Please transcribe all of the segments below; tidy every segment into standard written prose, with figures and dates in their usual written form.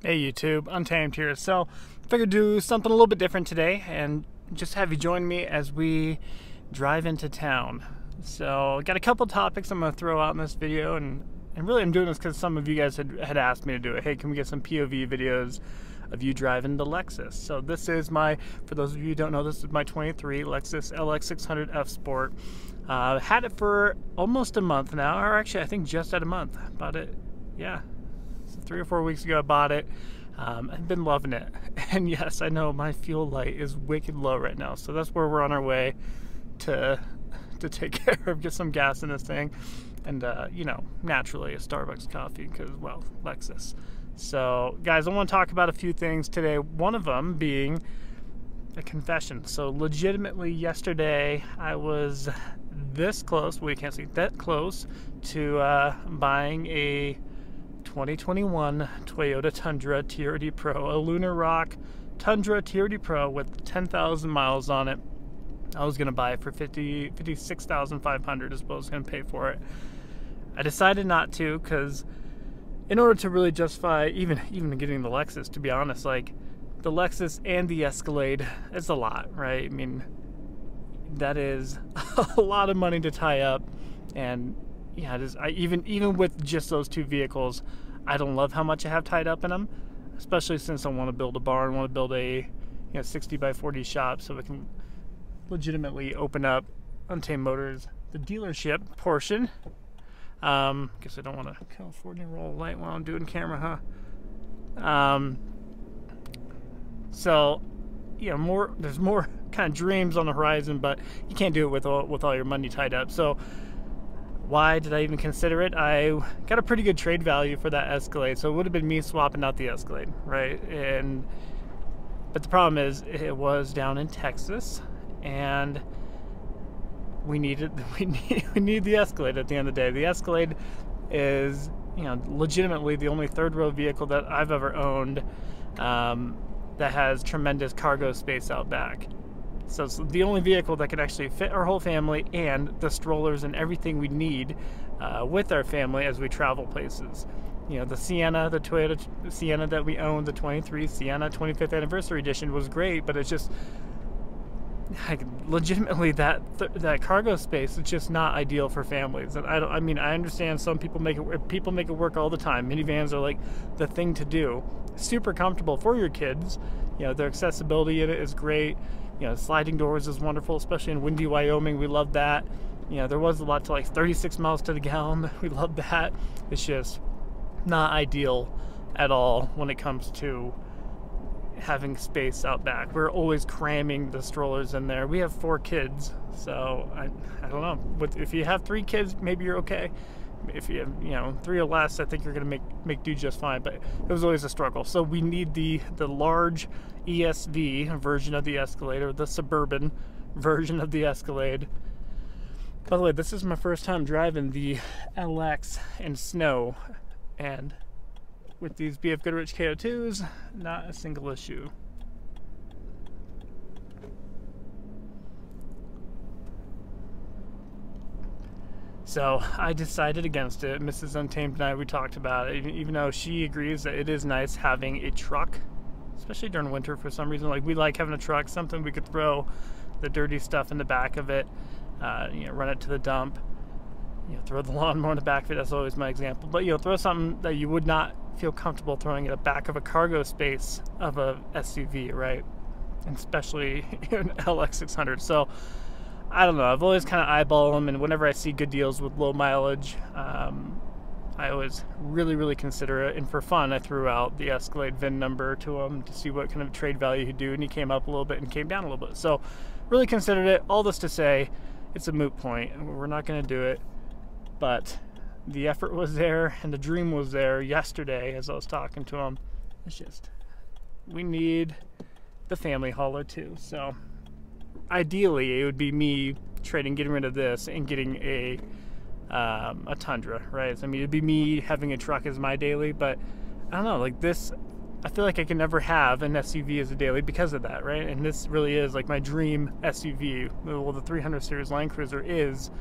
Hey YouTube, Untamed here. So I figured do something a little bit different today and just have you join me as we drive into town. So got a couple topics I'm going to throw out in this video, and really I'm doing this because some of you guys had asked me to do it. Hey, can we get some POV videos of you driving the Lexus? So this is my, for those of you who don't know, this is my 23 Lexus LX600 F Sport. Had it for almost a month now, or actually I think just at a month. Bought it, yeah. So 3 or 4 weeks ago I bought it. I've been loving it. And yes, I know my fuel light is wicked low right now. So that's where we're on our way to take care of, get some gas in this thing. And, you know, naturally a Starbucks coffee because, well, Lexus. So, guys, I want to talk about a few things today. One of them being a confession. So, legitimately, yesterday I was this close, well, you can't see that close, to buying a 2021 Toyota Tundra TRD Pro, a Lunar Rock Tundra TRD Pro with 10,000 miles on it. I was going to buy it for $56,500 is what I was going to pay for it. I decided not to because in order to really justify even getting the Lexus, to be honest, like the Lexus and the Escalade, it's a lot, right? I mean, that is a lot of money to tie up, and yeah, it is. Even with just those two vehicles, I don't love how much I have tied up in them, especially since I want to build a barn, want to build a 60 by 40 shop so we can legitimately open up Untamed Motors, the dealership portion. Guess I don't want to California roll light while I'm doing camera, huh? So, yeah, there's more kind of dreams on the horizon, but you can't do it with all your money tied up. So why did I even consider it? I got a pretty good trade value for that Escalade, so it would have been me swapping out the Escalade, right? But the problem is it was down in Texas, and we need the Escalade at the end of the day. The Escalade is, legitimately the only third row vehicle that I've ever owned that has tremendous cargo space out back. So it's the only vehicle that can actually fit our whole family and the strollers and everything we need with our family as we travel places. The Sienna, the Toyota Sienna that we own, the 23 Sienna 25th Anniversary Edition was great, but it's just, like, legitimately that cargo space is just not ideal for families. And I mean, I understand some people make it work all the time. Minivans are like the thing to do. Super comfortable for your kids. Their accessibility in it is great. Sliding doors is wonderful, especially in windy Wyoming. We love that. There was a lot to like 36 miles to the gallon. We love that. It's just not ideal at all when it comes to having space out back. We're always cramming the strollers in there. We have 4 kids, so I don't know. If you have 3 kids, maybe you're okay. If you have 3 or less, I think you're gonna make do just fine. But it was always a struggle. So we need the large ESV version of the Escalade, or the suburban version of the Escalade. By the way, this is my first time driving the LX in snow, and with these BF Goodrich KO2s, not a single issue. So I decided against it. Mrs. Untamed and I, we talked about it, even though she agrees that it is nice having a truck, especially during winter for some reason. Like, we like having a truck, something we could throw the dirty stuff in the back of it, run it to the dump, throw the lawnmower in the back of it. That's always my example. But throw something that you would not feel comfortable throwing in the back of a cargo space of a SUV, right? And especially an LX600. So I don't know, I've always kind of eyeball them, and whenever I see good deals with low mileage, I always really consider it. And for fun, I threw out the Escalade VIN number to him to see what kind of trade value he'd do, and he came up a little bit and came down a little bit. So really considered it. All this to say, it's a moot point, and we're not going to do it. But the effort was there, and the dream was there yesterday as I was talking to him. It's just, we need the family hauler too. So ideally, it would be me getting rid of this and getting a Tundra, right? I mean, it'd be me having a truck as my daily, but I don't know, like this, I feel like I can never have an SUV as a daily because of that, right? And this really is like my dream SUV. Well, the 300 series Land Cruiser is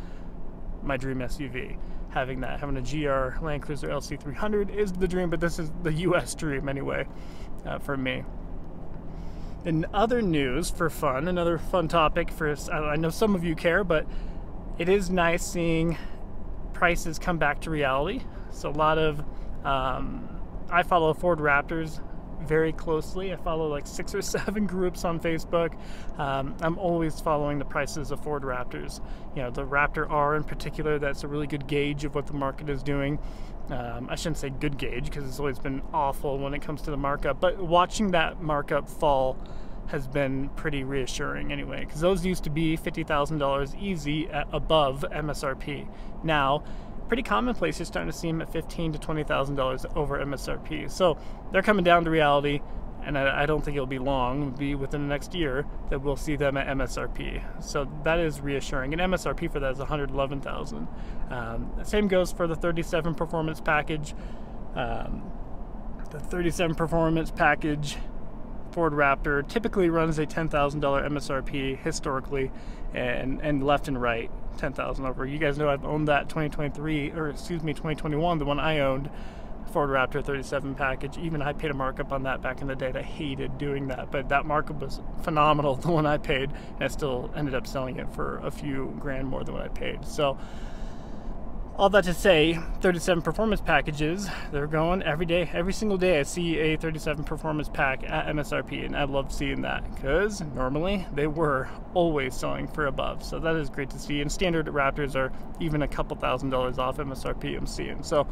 my dream SUV. having that. Having a GR Land Cruiser LC300 is the dream, but this is the US dream anyway, for me. In other news, for fun, another fun topic for, I know some of you care, but it is nice seeing prices come back to reality. So a lot of, I follow Ford Raptors very closely. I follow like 6 or 7 groups on Facebook. I'm always following the prices of Ford Raptors. You know, the Raptor R in particular, that's a really good gauge of what the market is doing. I shouldn't say good gauge because it's always been awful when it comes to the markup, but watching that markup fall has been pretty reassuring anyway, because those used to be $50,000 easy above MSRP. Now, pretty commonplace, you're starting to see them at $15,000 to $20,000 over MSRP. So they're coming down to reality, and I don't think it'll be long, it'll be within the next year, that we'll see them at MSRP. So that is reassuring, and MSRP for that is $111,000. Same goes for the 37 Performance package. The 37 Performance package Ford Raptor typically runs a $10,000 MSRP historically, and left and right $10,000 over. You guys know I've owned that 2021, the one I owned, Ford Raptor 37 package. Even I paid a markup on that back in the day, and I hated doing that, but that markup was phenomenal, the one I paid, and I still ended up selling it for a few grand more than what I paid. So all that to say, 37 Performance packages, they're going every day. Every single day I see a 37 Performance pack at MSRP, and I love seeing that because normally they were always selling for above. So that is great to see. And standard Raptors are even a couple $1,000s off MSRP, I'm seeing. So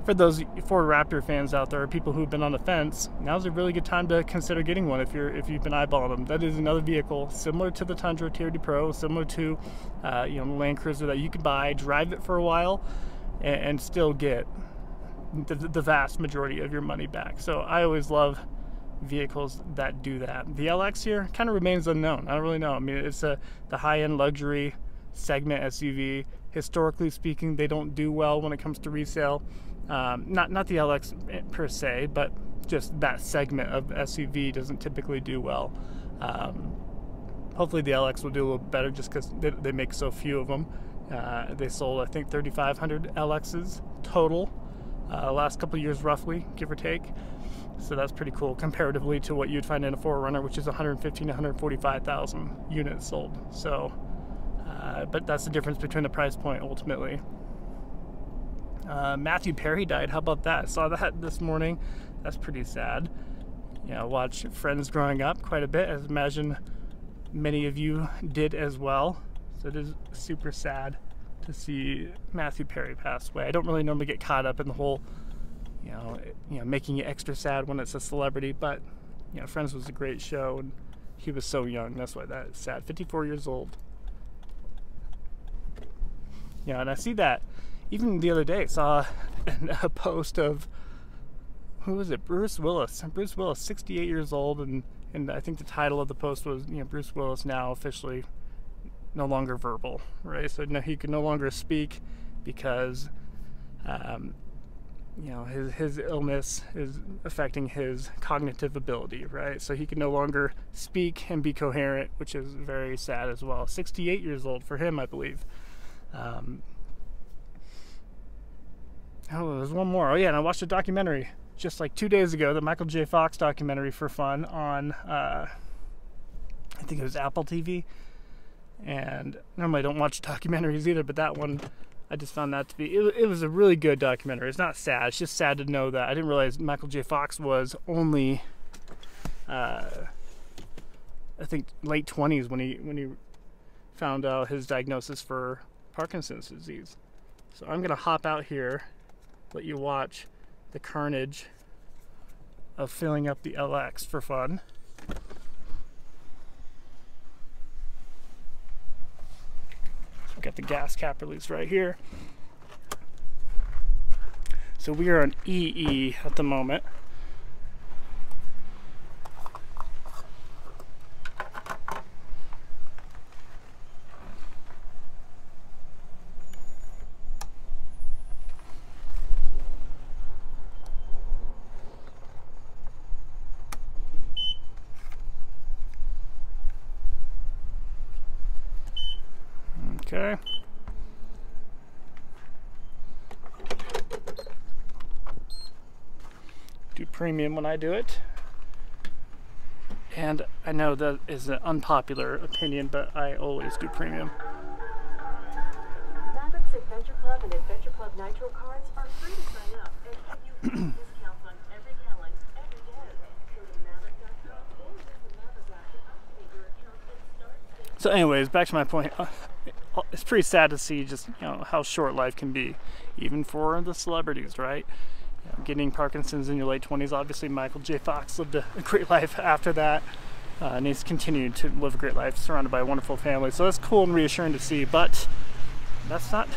for those Ford Raptor fans out there, people who've been on the fence, now's a really good time to consider getting one if you've been eyeballing them. That is another vehicle similar to the Tundra TRD Pro, similar to the Land Cruiser, that you can buy, drive it for a while, and still get the vast majority of your money back. So I always love vehicles that do that. The LX here kind of remains unknown. I don't really know. I mean, it's the high-end luxury segment SUV. Historically speaking, they don't do well when it comes to resale. Not the LX per se, but just that segment of SUV doesn't typically do well. Hopefully the LX will do a little better just because they make so few of them. They sold, I think, 3,500 LXs total last couple of years, roughly, give or take. So that's pretty cool comparatively to what you'd find in a 4Runner, which is 115,000 to 145,000 units sold. So, but that's the difference between the price point ultimately. Matthew Perry died. How about that? I saw that this morning. That's pretty sad. You know, watch Friends growing up quite a bit, as I imagine many of you did as well. So it is super sad to see Matthew Perry pass away. I don't really normally get caught up in the whole, you know, making it extra sad when it's a celebrity, but you know, Friends was a great show, and he was so young. That's why that is sad. 54 years old. Yeah, and I see that. Even the other day, I saw a post of, who was it? Bruce Willis. Bruce Willis, 68 years old, and I think the title of the post was, you know, Bruce Willis now officially no longer verbal, right? So no, he can no longer speak because, you know, his illness is affecting his cognitive ability, right? So he can no longer speak and be coherent, which is very sad as well. 68 years old for him, I believe. Oh, there's one more. Oh yeah, and I watched a documentary just like 2 days ago, the Michael J. Fox documentary for fun on, I think it was Apple TV. And normally I don't watch documentaries either, but that one, I just found that to be, it was a really good documentary. It's not sad, it's just sad to know that. I didn't realize Michael J. Fox was only, I think late 20s when he found out his diagnosis for Parkinson's disease. So I'm gonna hop out here, let you watch the carnage of filling up the LX for fun. So we've got the gas cap release right here. So we are on EE at the moment. Okay. premium when I do it. And I know that is an unpopular opinion, but I always do premium. Mavericks Adventure Club and Adventure Club Nitro cards are free to sign up and give you discounts on every gallon every day. Go to maverick.com or use the Maverick app to activate your account and start saving. So anyways, back to my point. It's pretty sad to see just, you know, how short life can be, even for the celebrities, right? You know, getting Parkinson's in your late 20s. Obviously, Michael J. Fox lived a great life after that, and he's continued to live a great life surrounded by a wonderful family. So that's cool and reassuring to see, but that's not,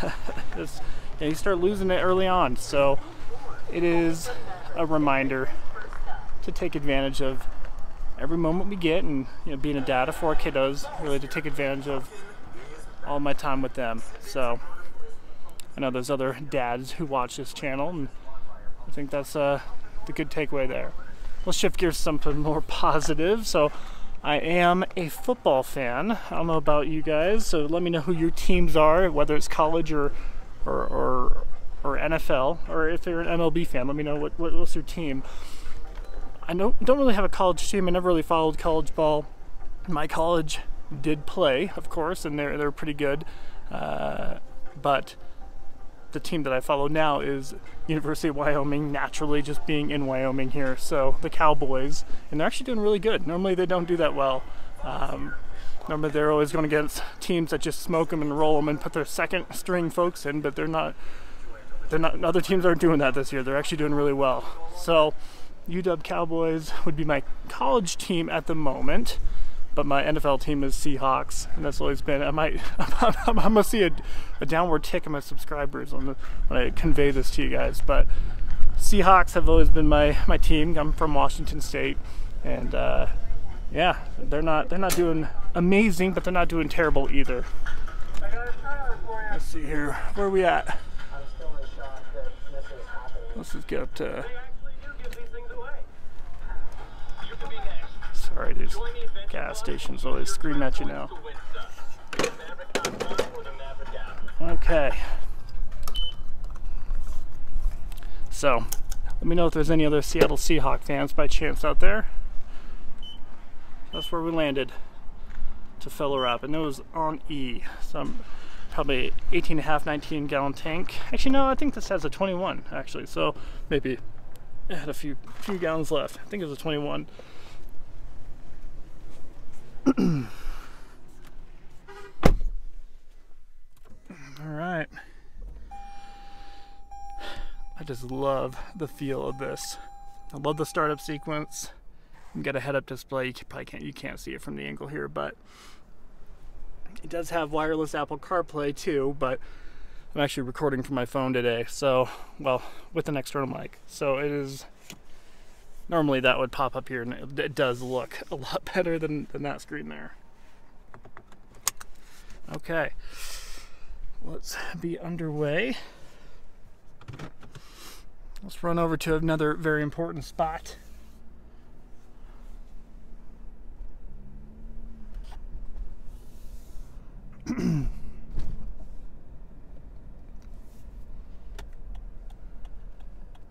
you know, you start losing it early on. So it is a reminder to take advantage of every moment we get, and, you know, being a dad of 4 kiddos, really to take advantage of all my time with them. So I know there's other dads who watch this channel, and I think that's the good takeaway there. We'll shift gears to something more positive. So I am a football fan. I don't know about you guys, so let me know who your teams are, whether it's college or NFL, or if you're an MLB fan, let me know what's your team. I don't really have a college team. I never really followed college ball. My college did play, of course, and they're pretty good, but the team that I follow now is University of Wyoming, naturally just being in Wyoming here. So the Cowboys, and they're actually doing really good. Normally they don't do that well. Normally they're always going against teams that just smoke them and roll them and put their second string folks in, but they're not, other teams aren't doing that this year. They're actually doing really well. So UW Cowboys would be my college team at the moment, but my NFL team is Seahawks, and that's always been. I'm gonna see a downward tick in my subscribers when I convey this to you guys. But Seahawks have always been my team. I'm from Washington State, and yeah, they're not doing amazing, but they're not doing terrible either. Let's see here, where are we at? Let's just get up to. Sorry, these gas stations always scream at you now. Okay. So, let me know if there's any other Seattle Seahawk fans by chance out there. That's where we landed to fill her up, and it was on E. So probably 18.5, 19 gallon tank. Actually, no, I think this has a 21 actually. So maybe it had a few gallons left. I think it was a 21. Alright. I just love the feel of this. I love the startup sequence. You got a head-up display. You can't see it from the angle here, but it does have wireless Apple CarPlay too, but I'm actually recording from my phone today, so, well, with an external mic. So it is, normally that would pop up here, and it does look a lot better than that screen there. Okay, let's be underway. Let's run over to another very important spot.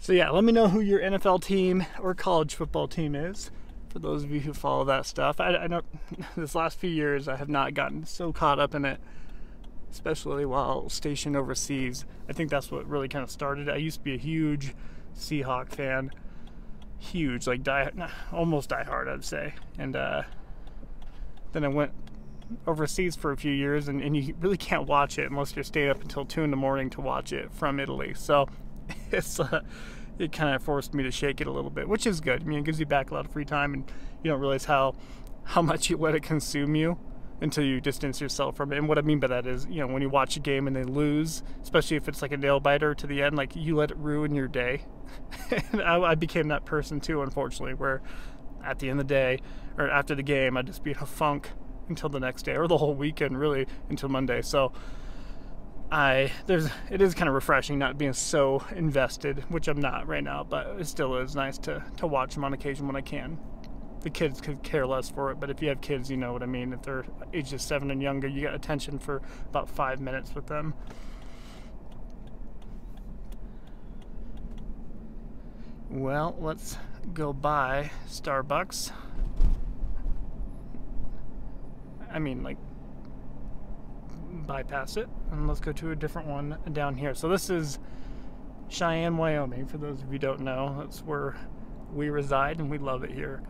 So yeah, let me know who your NFL team or college football team is, for those of you who follow that stuff. I know this last few years I have not gotten so caught up in it, especially while stationed overseas. I think that's what really kind of started. I used to be a huge Seahawk fan, huge, like almost diehard, I'd say. And then I went overseas for a few years, and you really can't watch it unless you're staying up until 2 in the morning to watch it from Italy. So it's it kind of forced me to shake it a little bit, which is good. I mean, it gives you back a lot of free time, and you don't realize how much you let it consume you until you distance yourself from it. And what I mean by that is, you know, when you watch a game and they lose, especially if it's like a nail biter to the end, like you let it ruin your day. And I became that person too, unfortunately, where at the end of the day or after the game, I'd just be in a funk until the next day, or the whole weekend really until Monday. So it is kind of refreshing not being so invested, which I'm not right now, but it still is nice to watch them on occasion when I can. The kids could care less for it, but if you have kids, you know what I mean. If they're ages 7 and younger, you got attention for about 5 minutes with them. Well, let's go by Starbucks. I mean, like, bypass it, and let's go to a different one down here. So this is Cheyenne, Wyoming. For those of you who don't know, that's where we reside, and we love it here.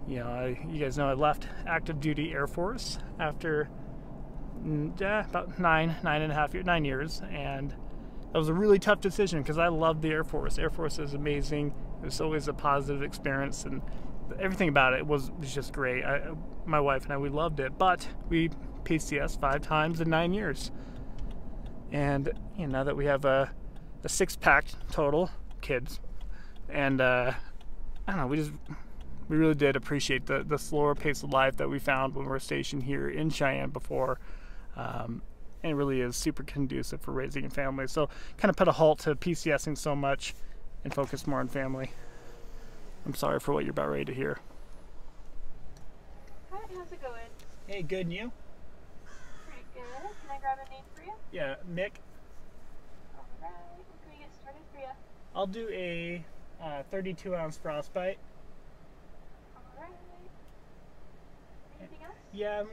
You know, you guys know I left active duty Air Force after about 9 years, and that was a really tough decision because I loved the Air Force. Air Force is amazing. It was always a positive experience, and everything about it was just great. My wife and I, we loved it, but we PCS 5 times in 9 years. And you know, now that we have a 6-pack total, kids, and I don't know, we really did appreciate the slower pace of life that we found when we were stationed here in Cheyenne before. And it really is super conducive for raising a family. So kind of put a halt to PCSing so much and focus more on family. I'm sorry for what you're about ready to hear. Hi, how's it going? Hey, good, and you? Pretty good. Can I grab a name for you? Yeah, Mick. Alright, what can we get started for you? I'll do a 32-ounce frostbite. Alright. Anything else? Yeah, and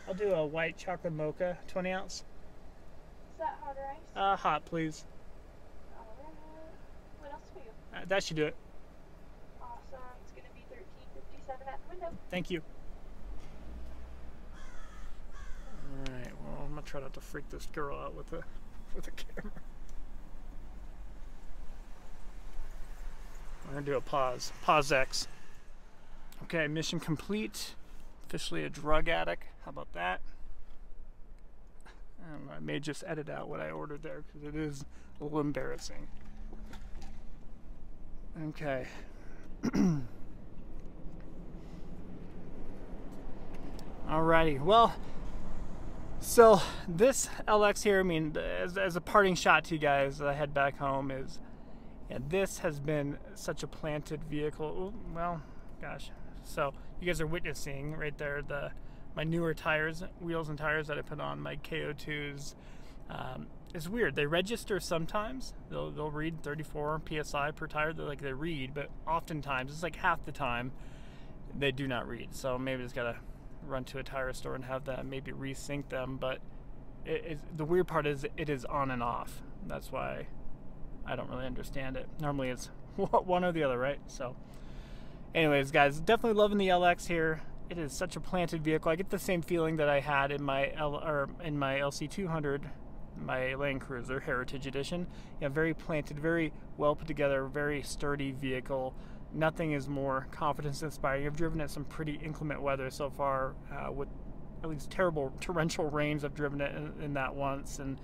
I'll do a white chocolate mocha, 20 ounce. Is that hot or ice? Hot, please. Alright. What else for you? That should do it. Awesome. It's going to be $13.57 at the window. Thank you. Alright, well, I'm gonna try not to freak this girl out with the camera. I'm gonna do a pause. Pause X. Okay, mission complete. Officially a drug addict. How about that? I don't know, I may just edit out what I ordered there because it is a little embarrassing. Okay. Alrighty, well, so this LX here, I mean, as a parting shot to you guys as I head back home, is, and this has been such a planted vehicle. Ooh, well, gosh. So you guys are witnessing right there my newer tires, wheels and tires that I put on my KO2s. It's weird. They register sometimes. They'll read 34 psi per tire. They read, but oftentimes it's like half the time they do not read. So maybe just gotta run to a tire store and have them maybe resync them. But the weird part is it is on and off. That's why I don't really understand it. Normally it's one or the other, right? So anyways, guys, definitely loving the LX here. It is such a planted vehicle. I get the same feeling that I had in my LC200, my Land Cruiser Heritage Edition. Yeah, very planted, very well put together, very sturdy vehicle. Nothing is more confidence inspiring. I've driven it some pretty inclement weather so far, with at least terrible torrential rains. I've driven it in that once, and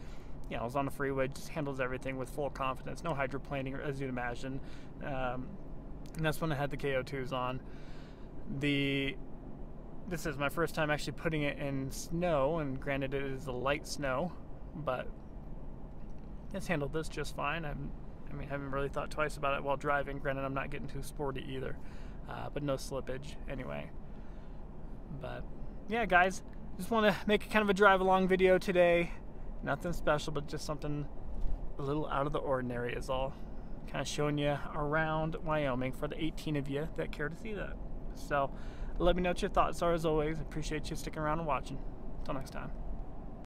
you know, I was on the freeway, just handles everything with full confidence. No hydroplaning, as you'd imagine. And that's when I had the KO2s on. This is my first time actually putting it in snow, and granted it is a light snow, but it's handled this just fine. I haven't really thought twice about it while driving. Granted, I'm not getting too sporty either, but no slippage anyway. But yeah, guys, just want to make a kind of a drive-along video today. Nothing special, but just something a little out of the ordinary is all. Kind of showing you around Wyoming for the 18 of you that care to see that. So let me know what your thoughts are. As always, appreciate you sticking around and watching. Until next time.